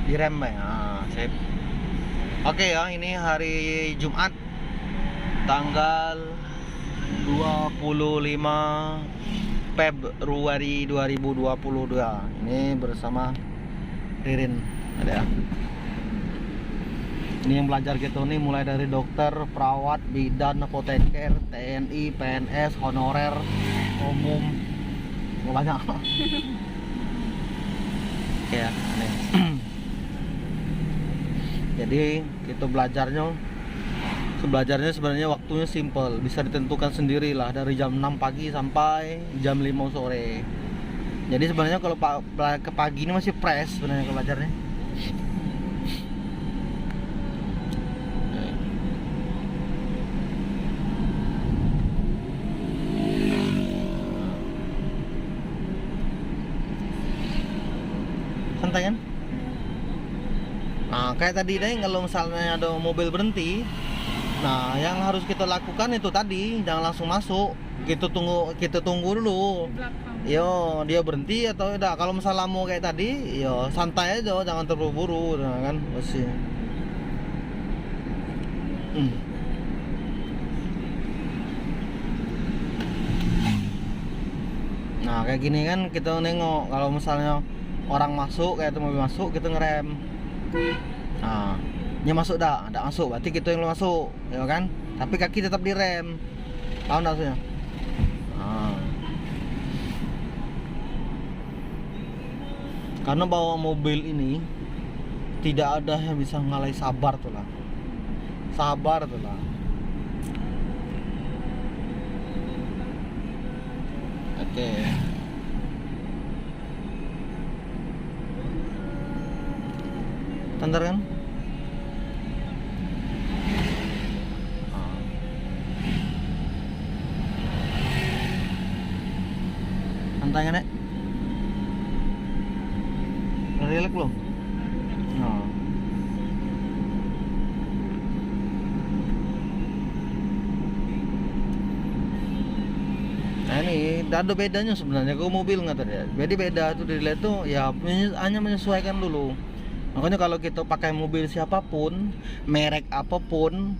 direm ya. Nah, sip. Oke ya, ini hari Jumat tanggal 25 Februari 2022. Ini bersama Ririn ada ya. Ini yang belajar gitu nih, mulai dari dokter, perawat, bidan, apoteker, TNI, PNS, honorer, umum, banyak. Ya, nih. Jadi kita belajarnya sebenarnya waktunya simple, bisa ditentukan sendiri lah, dari jam 6 pagi sampai jam 5 sore. Jadi sebenarnya kalau ke pagi ini masih fresh sebenarnya belajarnya. Santai kan? Nah, kayak tadi deh, kalau misalnya ada mobil berhenti, nah yang harus kita lakukan itu tadi, jangan langsung masuk. Kita tunggu dulu. Yo, dia berhenti atau tidak. Kalau misalnya mau kayak tadi, yo santai aja, jangan terburu-buru, nah, kan masih. Nah, kayak gini kan kita nengok, kalau misalnya orang masuk, kayak itu mobil masuk, kita ngerem. Nah, dia masuk dah, ada masuk, berarti kita yang masuk, ya kan? Tapi kaki tetap direm. Tahu enggak maksudnya? Nah. Karena bawa mobil ini tidak ada yang bisa ngalai sabar tuh lah. Sabar tuh lah. Oke. Tenter kan? Santai kan, Nek? Udah relax belum? Nah. Nah, ini ada bedanya sebenarnya ke mobil nggak tadi ya? Jadi beda tuh, dilihat tuh ya, hanya menyesuaikan dulu. Makanya kalau kita pakai mobil siapapun, merek apapun,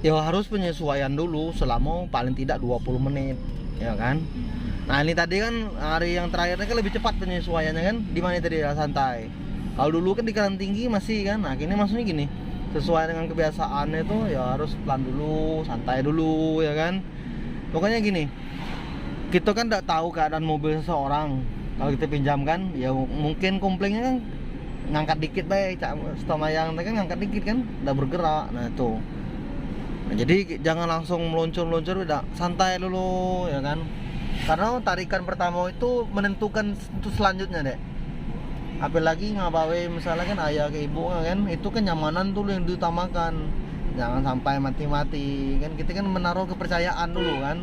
ya harus penyesuaian dulu selama paling tidak 20 menit, ya kan? Nah, ini tadi kan hari yang terakhirnya kan lebih cepat penyesuaiannya kan? Di mana tadi ya, santai. Kalau dulu kan di kanan tinggi masih kan. Nah, ini maksudnya gini, sesuai dengan kebiasaannya tuh ya harus pelan dulu, santai dulu, ya kan? Pokoknya gini, kita kan tidak tahu keadaan mobil seseorang. Kalau kita pinjamkan, ya mungkin komplainnya kan ngangkat dikit baik, setama yang kan ngangkat dikit kan, udah bergerak. Nah itu. Nah, jadi jangan langsung meluncur, udah santai dulu, ya kan? Karena tarikan pertama itu menentukan untuk selanjutnya, Dek. Apalagi ngabawe misalnya kan ayah ke ibu kan, itu kenyamanan dulu yang diutamakan. Jangan sampai mati-mati. Kan kita kan menaruh kepercayaan dulu kan.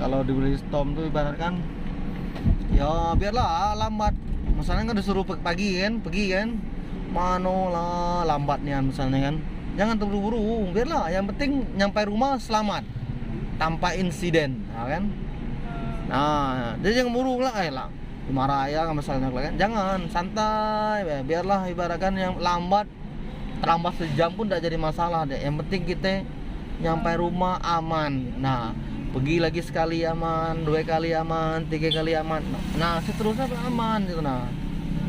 Kalau dibeli Storm tuh ibaratkan, ya biarlah lambat. Misalnya kan disuruh pergi kan, mano lah lambat nih misalnya kan. Jangan terburu-buru, biarlah. Yang penting nyampe rumah selamat, tanpa insiden, ya kan? Nah, jadi jangan buru lah, lah. Marah ayah misalnya kan. Jangan, santai, biarlah ibaratkan yang terlambat sejam pun tidak jadi masalah deh. Yang penting kita nyampe rumah aman. Nah, pergi lagi sekali aman, 2 kali aman, 3 kali aman. Nah, seterusnya aman gitu. Nah,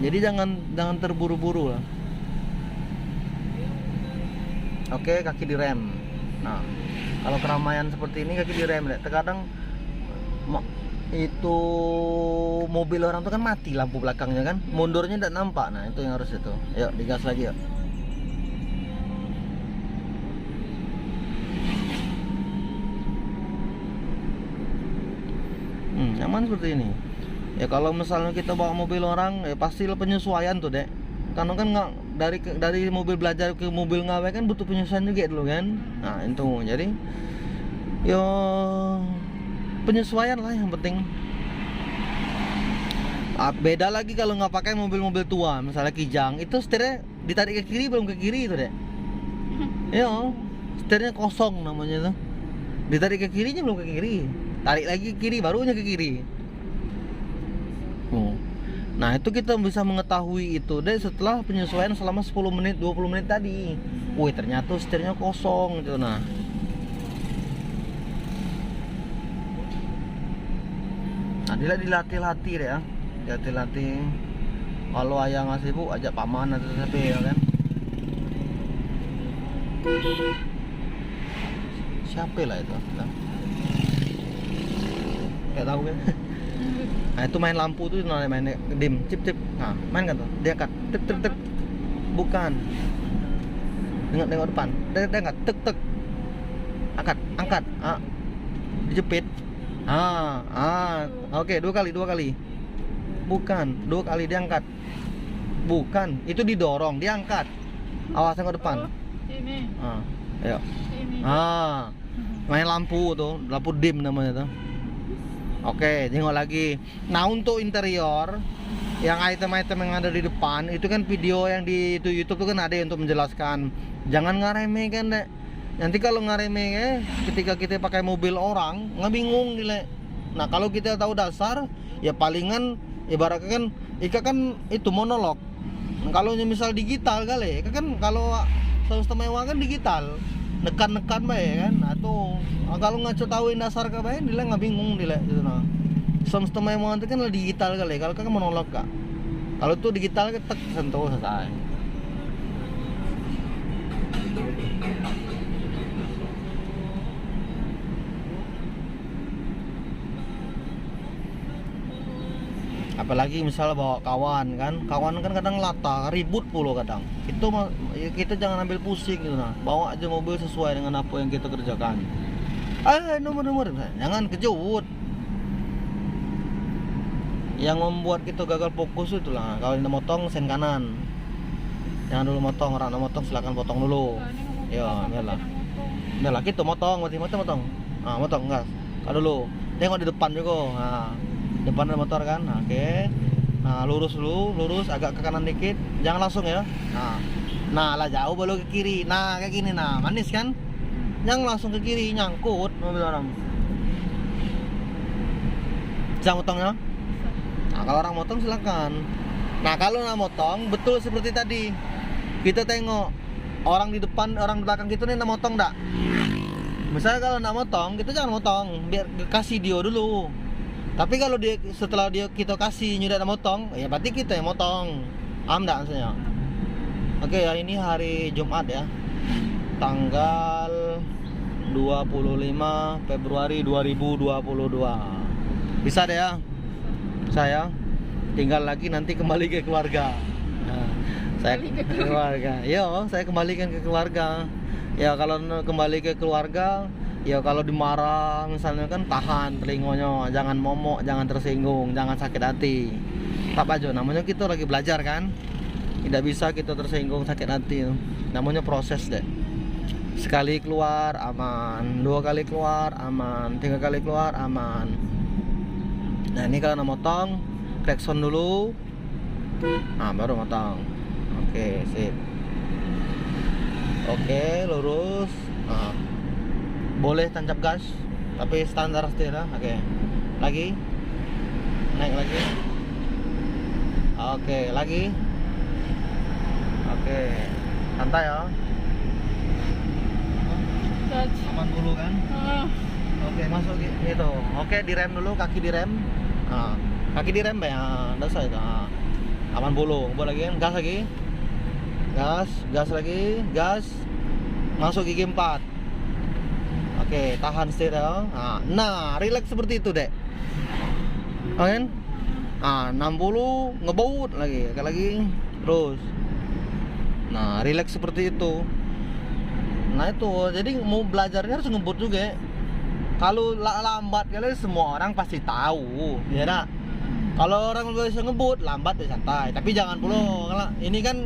jadi jangan terburu-buru lah. Oke, kaki direm. Nah, kalau keramaian seperti ini kaki direm. Terkadang itu mobil orang tuh kan mati lampu belakangnya kan, mundurnya tidak nampak. Nah, itu yang harus itu. Yuk, digas lagi yuk. Nyaman seperti ini. Ya kalau misalnya kita bawa mobil orang, ya pastilah penyesuaian tuh, Dek. Karena kan nggak dari mobil belajar ke mobil ngawe kan butuh penyesuaian juga dulu kan. Nah, itu jadi yo penyesuaian lah yang penting. Beda lagi kalau nggak pakai mobil-mobil tua, misalnya Kijang, itu setirnya ditarik ke kiri belum ke kiri itu, Dek. Yo, setirnya kosong namanya tuh. Ditarik ke kirinya belum ke kiri. Tarik lagi ke kiri, barunya ke kiri. Nah itu kita bisa mengetahui itu deh setelah penyesuaian selama 10 menit 20 menit tadi. Wih ternyata setirnya kosong gitu. Nah dilatih-latih deh ya, dilatih-latih. Kalau ayah ngasih bu ajak paman atau siapa ya kan, siapa lah itu kayak tahu kan. Nah itu main lampu tuh namanya main dim cip cip. Nah main kan tuh dia angkat tek tek tek, bukan tengok depan dia angkat tek tek, angkat dijepit. Oke, dua kali bukan, 2 kali diangkat, bukan itu didorong diangkat, awas tengok depan. Ini. Ayo. Ini. Main lampu tuh, lampu dim namanya tuh. Oke, tengok lagi. Nah untuk interior yang item-item yang ada di depan itu kan video yang di itu YouTube tuh kan ada untuk menjelaskan. Jangan ngaremehkan deh. Nanti kalau ngaremeh ketika kita pakai mobil orang nggak bingung gile. Nah kalau kita tahu dasar ya palingan ibaratnya kan Ika kan itu monolog. Kalau misal digital kali Ika kan kalau sistem mewah kan digital nekan bae kan. Nah tuh kalau ngaco tahuin dasar ke bae nilai nggak bingung nilai gitu. Nah sistem mewah itu kan digital kali kalau kan monolog kak. Kalau tuh digital ketek sentuh selesai. Apalagi misalnya bawa kawan kan kadang lata ribut puluh kadang itu kita jangan ambil pusing gitu. Nah bawa aja mobil sesuai dengan apa yang kita kerjakan. Nomor jangan kejut. Yang membuat kita gagal fokus itulah kalau ini motong sen kanan, jangan dulu motong. Orang motong silakan potong dulu. Ya lah kita motong motong motong gas kalau dulu tengok di depan juga. Nah depan ada motor kan. Oke. Nah lurus dulu, lurus agak ke kanan dikit, jangan langsung ya. Nah lah jauh baru ke kiri. Nah kayak gini, nah manis kan, jangan langsung ke kiri nyangkut mobil orang. Bisa motongnya. Nah kalau orang motong silakan. Nah kalau nggak motong betul seperti tadi kita tengok orang di depan orang di belakang kita nih nak motong enggak. Misalnya kalau nak motong kita jangan motong, biar kasih dia dulu. Tapi kalau dia setelah kita kasih nyudah motong, ya berarti kita yang motong. Paham enggak maksudnya? Oke ya, ini hari Jumat ya. Tanggal 25 Februari 2022. Bisa deh ya. Saya tinggal lagi nanti kembali ke keluarga. Nah, saya ke keluarga. Yo, saya kembalikan ke keluarga. Ya kalau kembali ke keluarga, ya kalau dimarah misalnya kan tahan telingonya, jangan momok, jangan tersinggung, jangan sakit hati. Tak aja, namanya kita lagi belajar kan. Tidak bisa kita tersinggung, sakit hati. Namanya proses deh. Sekali keluar aman, 2 kali keluar aman, 3 kali keluar aman. Nah ini kalau mau motong, klakson dulu. Nah baru motong. Oke sip. Oke lurus. Nah, boleh tancap gas tapi standar setir ya. Oke lagi naik lagi. Oke lagi. Oke santai ya, aman dulu kan. Oke masuk gitu. Oke direm dulu, kaki direm. Nah, kaki direm ya dasar itu. Aman dulu, buat lagi kan, gas lagi. Gas lagi, gas. Masuk gigi 4. Oke, tahan setir ya. Nah, relax seperti itu, Dek. Oke. Nah, 60 ngebaut lagi, lagi. Terus. Nah, relax seperti itu. Nah, itu. Jadi mau belajarnya harus ngebut juga. Kalau lambat kali semua orang pasti tahu, ya nak. Kalau orang bisa ngebut lambat ya santai, tapi jangan pula. Ini kan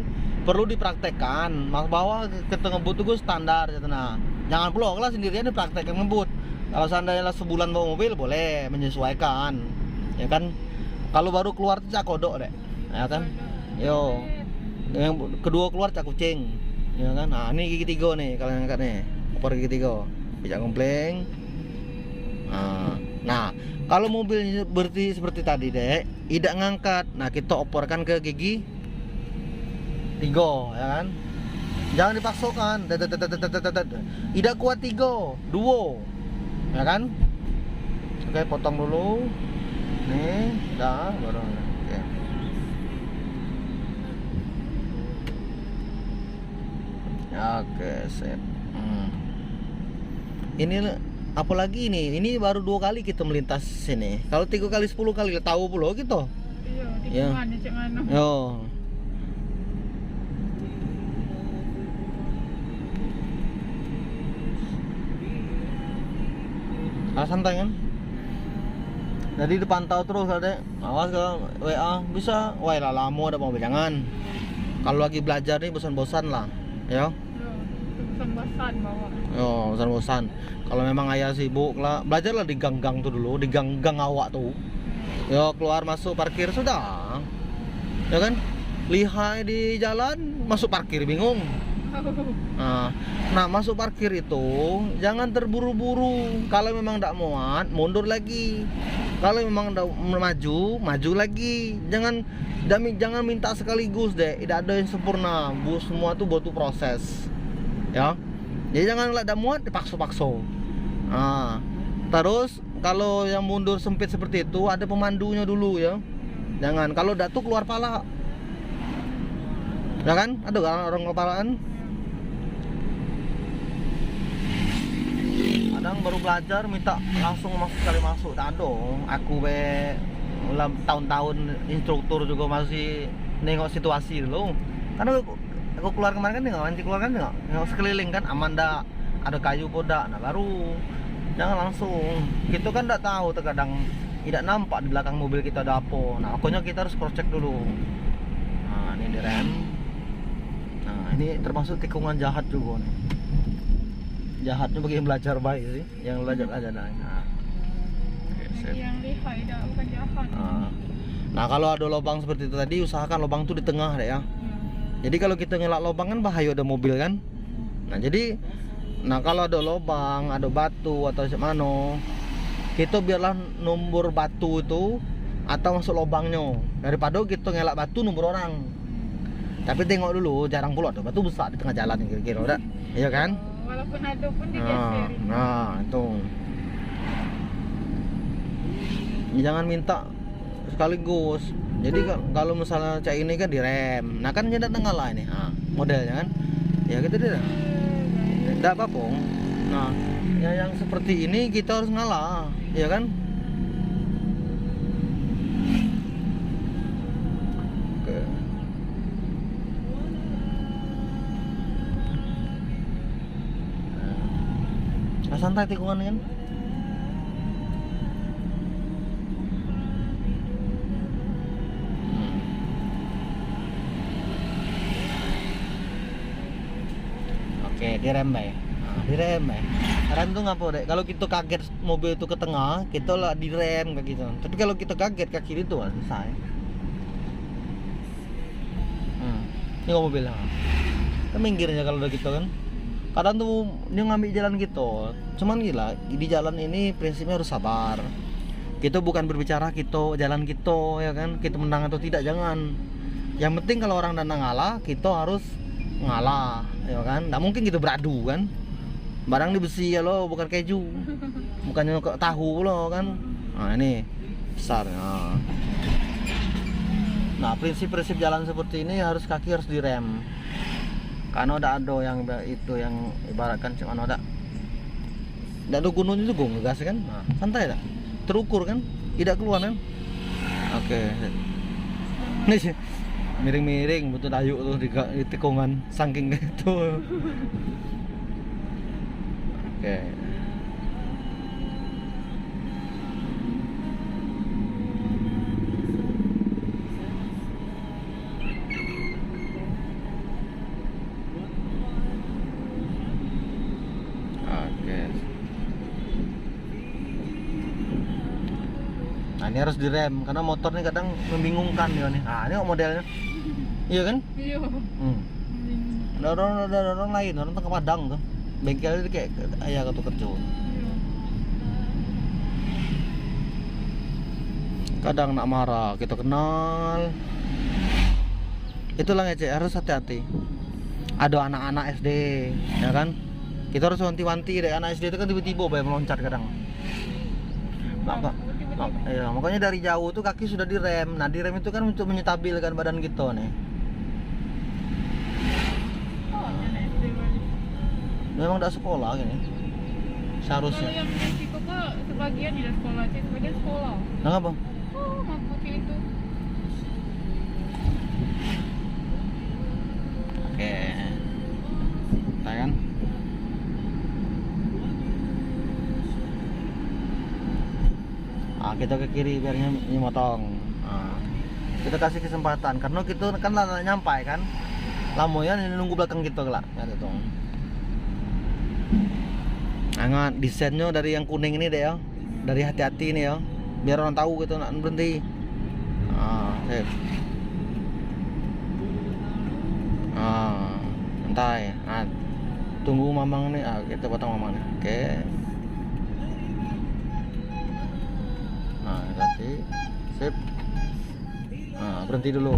perlu dipraktekkan, bahwa kita ngebut itu standar gitu. Nah, jangan pula kalau sendirian dipraktekkan ngebut. Kalau seandainya sebulan bawa mobil boleh menyesuaikan, ya kan. Kalau baru keluar tuh cak kodok deh, ya kan. Yo, yang kedua keluar cak kucing, ya kan. Nah ini gigi 3 nih kalau yang angkat nih, opor gigi 3, bisa kompleng. Nah Kalau mobilnya seperti tadi dek, tidak ngangkat. Nah kita oporkan ke gigi 3 ya kan. Jangan dipaksakan. Tidak kuat 3, 2 ya kan. Oke, potong dulu. Nih, dah baru. Oke. Oke, sip. Ini apalagi ini baru 2 kali kita melintas sini. Kalau 3 kali 10 kali tahu pula gitu. Iya, tikungan cek mana. Yo. Santai kan? Jadi dipantau terus ada. Awas kalau WA bisa, wah lah lama ada mau jangan. Kalau lagi belajar nih bosan-bosan lah, ya. Bosan-bosan bawa. Yo, bosan-bosan. Kalau memang ayah sibuk lah, belajarlah di gang-gang tuh dulu, di gang-gang awak tuh. Yo, keluar masuk parkir sudah. Ya kan? Lihai di jalan, masuk parkir bingung. Nah, masuk parkir itu jangan terburu-buru. Kalau memang tidak muat, mundur lagi. Kalau memang tidak maju lagi. Jangan minta sekaligus deh. Tidak ada yang sempurna. Semua tuh butuh proses. Ya. Jadi jangan tidak muat dipaksa-paksa. Nah, terus kalau yang mundur sempit seperti itu ada pemandunya dulu ya. Jangan kalau datuk keluar pala. Ya kan? Ada kan orang kepalaan? Kadang baru belajar minta langsung sekali masuk. Tak ada. Aku tahun-tahun instruktur juga masih nengok situasi dulu. Karena aku keluar kemarin kan nanti keluar kan nengok sekeliling kan aman dah, ada kayu poda. Nah baru jangan langsung. Kita kan tidak tahu terkadang tidak nampak di belakang mobil kita ada apa. Nah pokoknya kita harus cross check dulu. Nah ini direm. Nah ini termasuk tikungan jahat juga nih. Jahatnya bagi yang belajar baik sih, yang belajar aja nah. Yang lihai dah bukan jahat. Nah kalau ada lubang seperti itu tadi usahakan lubang tuh di tengah deh ya. Jadi kalau kita ngelak lubang kan bahaya ada mobil kan. Nah kalau ada lubang, ada batu atau mana, kita biarlah nombor batu itu atau masuk lubangnya daripada kita ngelak batu nombor orang. Tapi tengok dulu, jarang pula ada batu besar di tengah jalan kira-kira udah, iya kan? Walaupun ada pun digeserin. Nah itu. Jangan minta sekaligus. Jadi kalau misalnya cak ini kan direm, nah kan jadi tengah lah ini, modelnya kan, ya gitu deh. Tidak apa-apa. Nah, ya yang seperti ini kita harus ngalah, ya kan? Oke. Nah, santai tikungan kan? Oke, direm bae. Nah, direm bae. Rem tuh ngapa dek? Kalau kita kaget mobil itu ke tengah, kita lah direm kayak gitu. Tapi kalau kita kaget ke kiri tuh selesai. Ini mobil lah. Kita minggirnya kalau udah gitu kan. Kadang tuh dia ngambil jalan gitu. Cuman gila, di jalan ini prinsipnya harus sabar. Kita bukan berbicara kita jalan kita ya kan, kita menang atau tidak, jangan. Yang penting kalau orang dan ngalah, kita harus ngalah ya kan. Nggak mungkin kita beradu kan. Barang di besi ya lo, bukan keju. Bukannya tahu lo kan. Nah ini besar. Nah prinsip-prinsip jalan seperti ini harus kaki harus direm. Karena ada yang itu yang ibaratkan cuma ada gunung itu gue ngegas kan. Nah, santai dah. Terukur kan, tidak keluar kan. Oke. Nih miring-miring butuh dayuk tuh di tikungan saking gitu. Oke. Nah ini harus direm karena motor ini kadang membingungkan ya nih. Nah ini kok modelnya, iya kan? Iya. Ada orang lain, orang tengah Padang tuh, bengkelnya kayak ayah atau kerja. kadang nak marah, kita kenal. Itulah ngece, harus hati-hati. Ada anak-anak SD, ya kan? Kita harus wanti-wanti deh, anak SD itu kan tiba-tiba bayar meloncat kadang. Ya, makanya dari jauh tuh kaki sudah direm. Nah, direm itu kan untuk menyetabilkan badan kita nih. Oh, anak SD Bali. Memang tidak sekolah gini. Kalau Seharusnya. yang Meksiko kok sebagian tidak sekolah sih, sebagian sekolah. Nah, apa? Oh, mampu itu. Oke. Kita kan. Nah, kita ke kiri biarnya ini motong. Nah, kita kasih kesempatan karena kita kan lama nyampai kan. Lamoyan ini nunggu belakang kita lah. Ya gitu. Nah, desainnya dari yang kuning ini deh ya. Dari hati-hati ini ya. Biar orang tahu gitu nak berhenti. Ah, sip. Ah, santai. Nah, tunggu mamang nih. Ah, kita potong mamang nih. Oke. Nah, hati. Sip. Nah, berhenti dulu.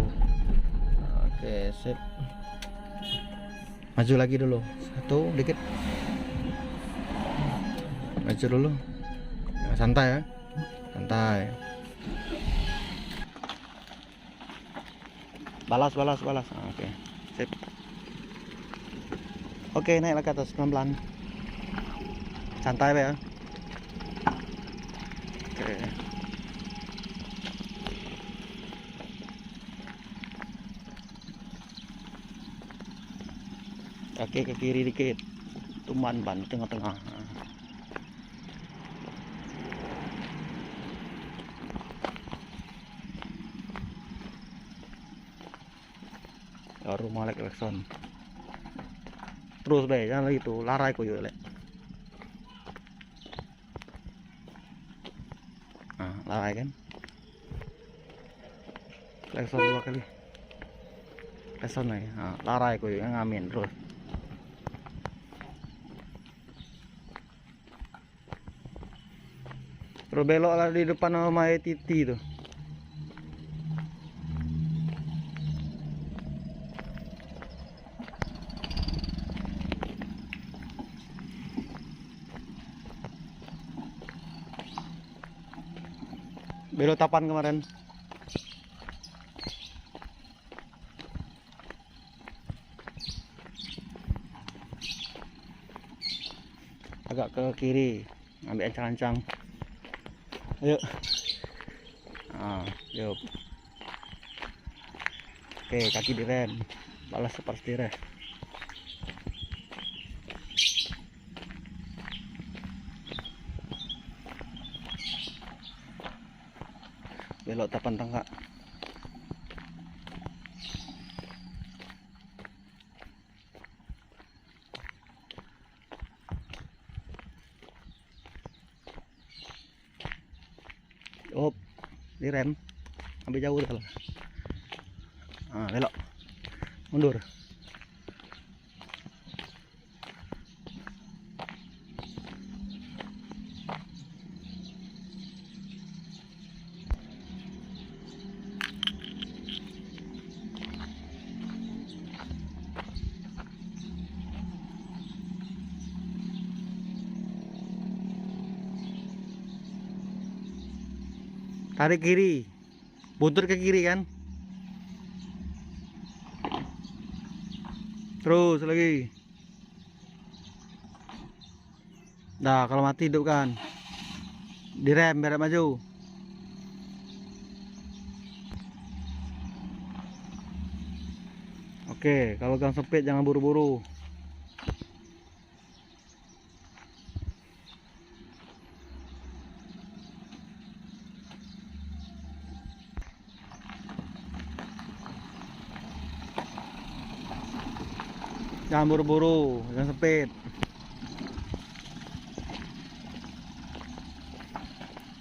Oke, sip. Maju lagi dulu. Satu dikit. Maju dulu. Ya, santai ya. Santai. Balas. Ah, oke. Sip. Oke, naiklah ke atas pelan-pelan. Santai ya. Oke. Kaki ke kiri dikit. Tuman ban tengah-tengah. Baru malek klakson. Terus be, jangan lagi tuh larai koyo lek. Nah, larai kan. Klakson 2 kali. Klakson lagi. Nah, larai koyo ngamin terus. Terus belok lah di depan sama Titi tuh. Belok Tapan kemarin. Agak ke kiri, ambil ancang-ancang. Ayo. Ah, yuk. Oke, kaki direm. Balas seperti direm. Belok Tapan Tangka. Oh, direm. Ambil jauh dah lah. Ah, belok. Mundur. Tarik kiri, buntut ke kiri kan, terus lagi. Nah, kalau mati hidup kan, direm biar maju. Oke, kalau gang sempit jangan buru-buru. Jangan buru-buru, jangan sempit.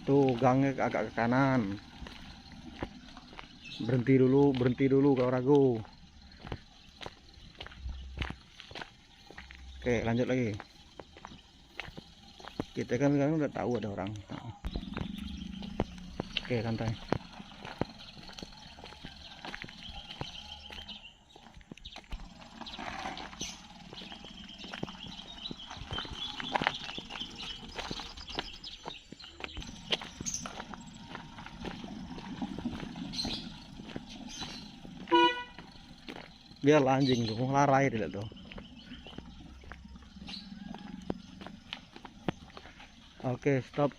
Tuh gangnya agak ke kanan. Berhenti dulu kalau ragu. Oke, lanjut lagi. Kita kan udah tahu ada orang. Oke, santai. Biarlah anjing tuh larai dia tuh. Oke, stop.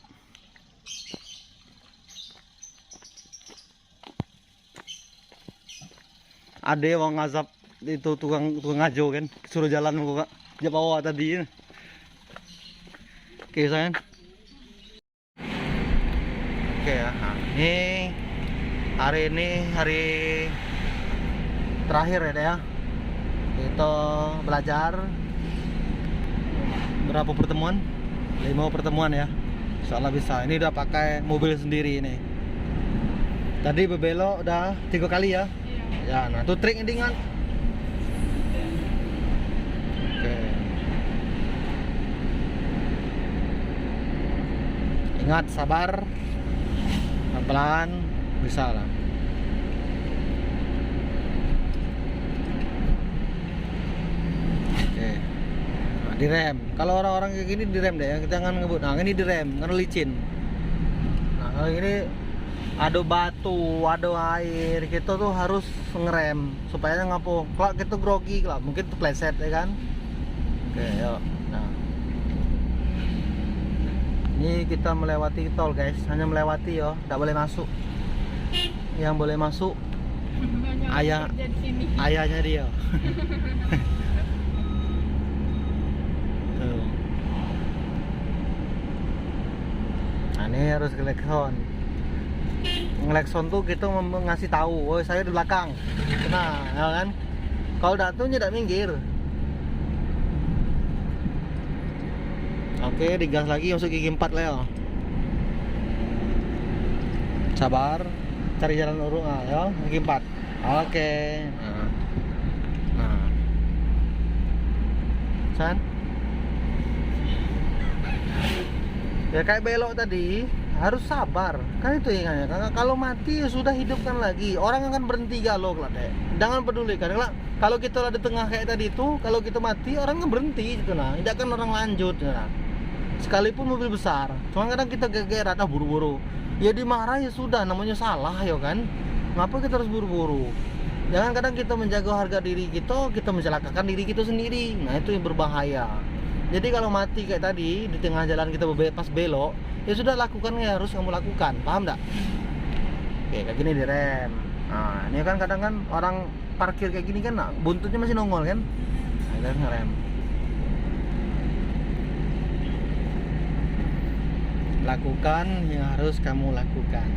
Ada yang ngazap itu tukang ngajo kan, suruh jalan kok dia bawa tadi. Oke sayang. Oke ya, nah, ini hari terakhir ya. Kita belajar berapa pertemuan? 5 pertemuan ya. Insyaallah bisa. Ini udah pakai mobil sendiri ini. Tadi berbelok udah 3 kali ya. Ya, nah itu trik ini kan. Oke. Ingat sabar. Pelan-pelan bisa lah. Oke. Nah, direm. Kalau orang-orang kayak gini direm deh ya. Kita jangan ngebut. Nah, ini direm karena licin. Nah, kalau ini ada batu, ada air, kita tuh harus ngerem supaya ngapo. Kalau kita grogi lah, mungkin tuh pleset ya kan. Oke, yuk. Nah, ini kita melewati tol guys, hanya melewati ya, tidak boleh masuk. Yang boleh masuk ayahnya dia. Tuh. Nah, ini harus kelekson. Ngelekson tuh kita ngasih tahu, oh saya di belakang. Nah, ya kan? Kalau datu tidak minggir. Oke, digas lagi masuk gigi 4 Leo. Sabar, cari jalan urung ya, gigi 4. Oke. Nah. San. Ya kayak belok tadi, harus sabar kan itu ingatnya. Kalau mati ya sudah, hidupkan lagi. Orang akan berhenti galau lah deh. Jangan peduli karena kalau kita ada di tengah kayak tadi itu, kalau kita mati orang kan berhenti gitu nah, tidak kan orang lanjut nah. Sekalipun mobil besar, cuma kadang kita gegeran buru-buru. Ya dimarah ya sudah, namanya salah ya kan. Ngapa kita harus buru-buru? Jangan kadang kita menjaga harga diri kita mencelakakan diri kita sendiri. Nah itu yang berbahaya. Jadi kalau mati kayak tadi di tengah jalan kita pas belok, ya sudah lakukan yang harus kamu lakukan, paham enggak? Oke, kayak gini direm. Nah, ini kan kadang kan orang parkir kayak gini kan, nah, buntutnya masih nongol kan? Nah, kita ngerem. Lakukan yang harus kamu lakukan.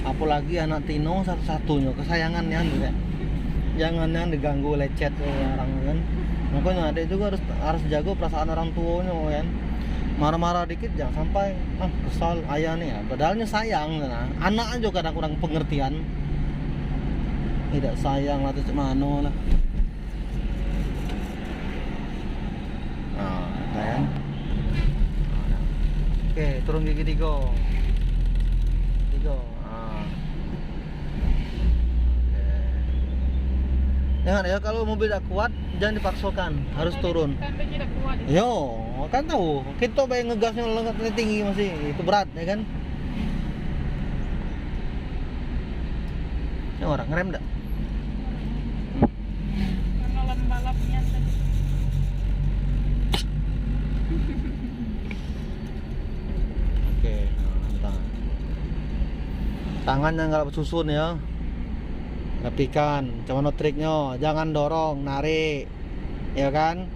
Apalagi anak Tino satu-satunya kesayangannya juga. Jangan yang diganggu lecet orang kan. Makanya adek juga harus jaga perasaan orang tuanya kan. Marah-marah dikit jangan sampai kesal ayah nih ya. Padahalnya sayang nah. Anak aja kadang kurang pengertian. Tidak sayang lah tuh mana lah. Nah, sayang. Oke, turun gigi 3. Jangan ya, kalau mobil tidak kuat jangan dipaksakan, harus turun. Yo, kan tahu kita bayang ngegasnya lengatnya tinggi masih itu berat ya kan. Ini orang ngerem enggak? Pengalaman balapnya tadi. Oke, tangan yang nggak susun ya. Rapikan, cuman triknya jangan dorong, narik ya kan.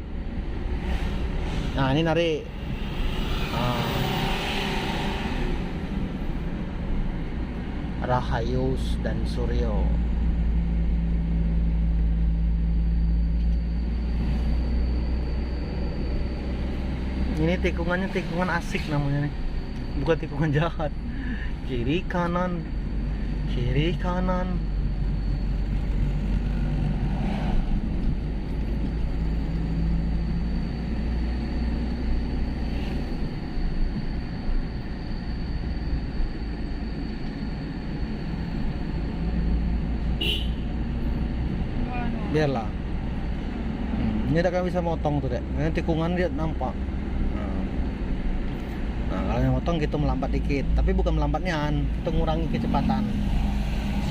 Nah ini narik. Rahayus dan Suryo. Ini tikungannya tikungan asik namanya nih, bukan tikungan jahat. Kiri kanan, kiri kanan. Biarlah. Ini udah kan bisa motong tuh dek. Ini tikungan dia nampak. Nah kalau potong gitu, melambat dikit, tapi bukan melambatnya, itu ngurangi kecepatan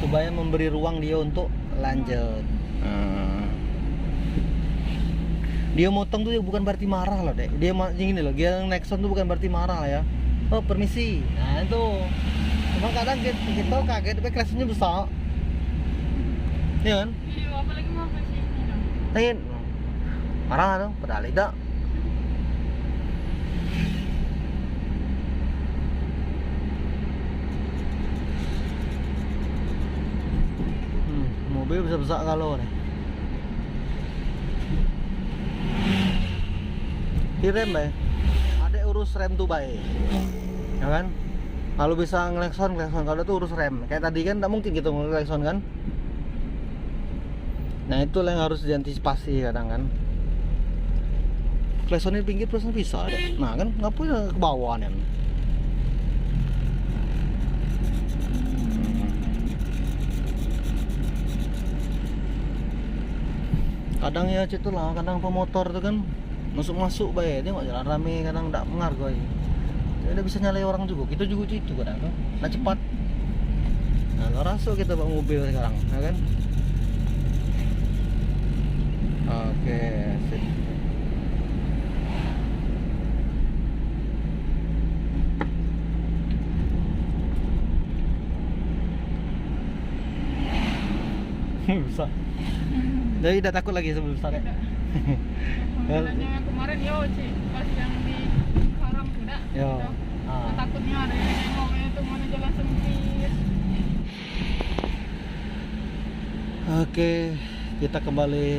supaya memberi ruang dia untuk lanjut. Dia motong tuh bukan berarti marah loh dek, dia gini loh, dia Nexon tuh bukan berarti marah ya. Oh permisi, nah itu cuma kadang kita kaget tapi klaksonnya besar ya kan. Iya, apalagi mau ke sini dong. Tain marah tuh padahal tidak. Mobil besar-besar kalau nih direm bay, ada urus rem tuh bay ya kan. Kalau bisa ngelekson kalau tuh urus rem kayak tadi kan, tidak mungkin gitu ngelekson kan. Nah itu yang harus diantisipasi kadang kan. Kleksonin pinggir terus bisa deh. Nah kan ngapain ke bawah nih. Kadang ya itu lah, kadang pemotor tuh kan masuk baik, dia nggak jalan rame, kadang tidak mengargai. Dia udah bisa nyalai orang juga, kita juga itu kadang kan, nah cepat. Nah lo rasuk kita bawa mobil sekarang, ya kan? Oke, sip. Bisa. Jadi udah takut lagi sebelum start ya? Pengalamannya yang kemarin yo sih, pas yang di Karam kuda. Yo. Nah, takutnya ada yang nengok itu mana jalan sempit. Oke, kita kembali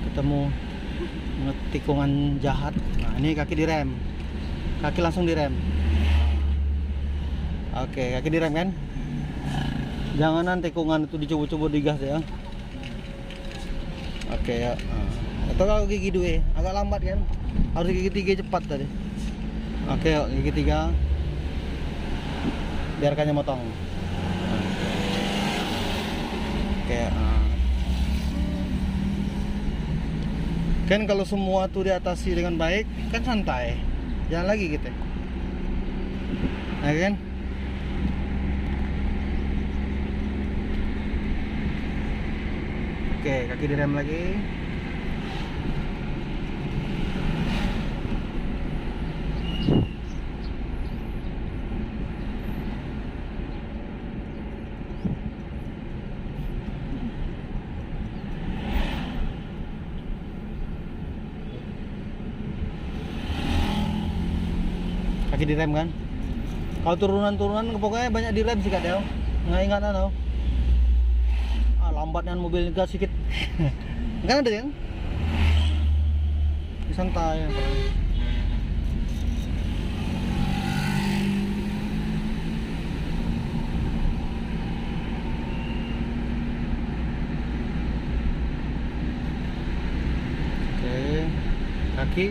ketemu tikungan jahat. Nah ini kaki direm, kaki langsung direm. Oke, kaki direm kan? Jangan tikungan itu dicoba-coba digas ya. Oke ya. Atau kalau gigi 2 agak lambat kan? Harus gigi 3 cepat tadi. Oke, yuk, gigi 3. Biarkannya motong. Oke. Kan kalau semua tuh diatasi dengan baik, kan santai. Jangan lagi gitu. Nah, kan? Oke, kaki direm lagi. Kaki direm kan. Kalau turunan pokoknya banyak direm sih kadang. Nggak ingat tau. Lambatnya mobil gas sedikit. Kan ada kan? Santai. Oke, kaki.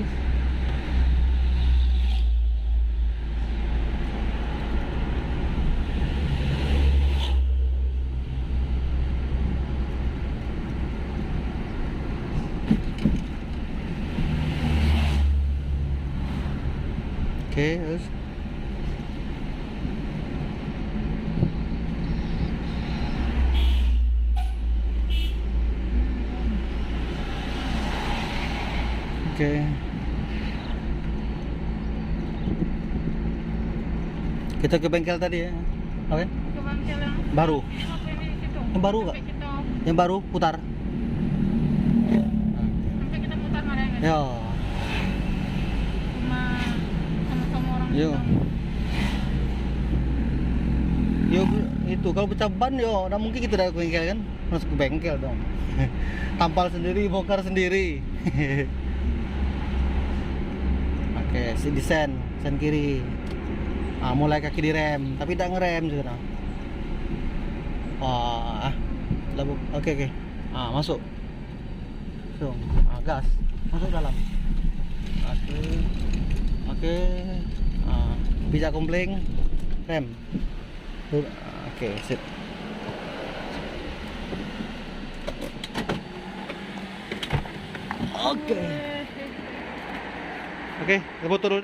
Oke, terus oke. Kita ke bengkel tadi ya. Oke. Ke bengkel yang Baru. apa ini situ? Yang baru nggak? Sampai kita, Yang baru putar. sampai kita putar mana kan? Yo. Cuma sama-sama orang Yo. hitam. Yo itu kalau pecah ban yo, udah mungkin kita udah ke bengkel kan? Masuk ke bengkel dong. Tampal sendiri, bongkar sendiri. Oke, si desain kiri. Mulai kaki direm, tapi tidak ngerem juga. Wah, oke. Masuk. So, gas, masuk dalam. Oke. Bisa kompling, rem. Oke, sip. Oke, kita turun.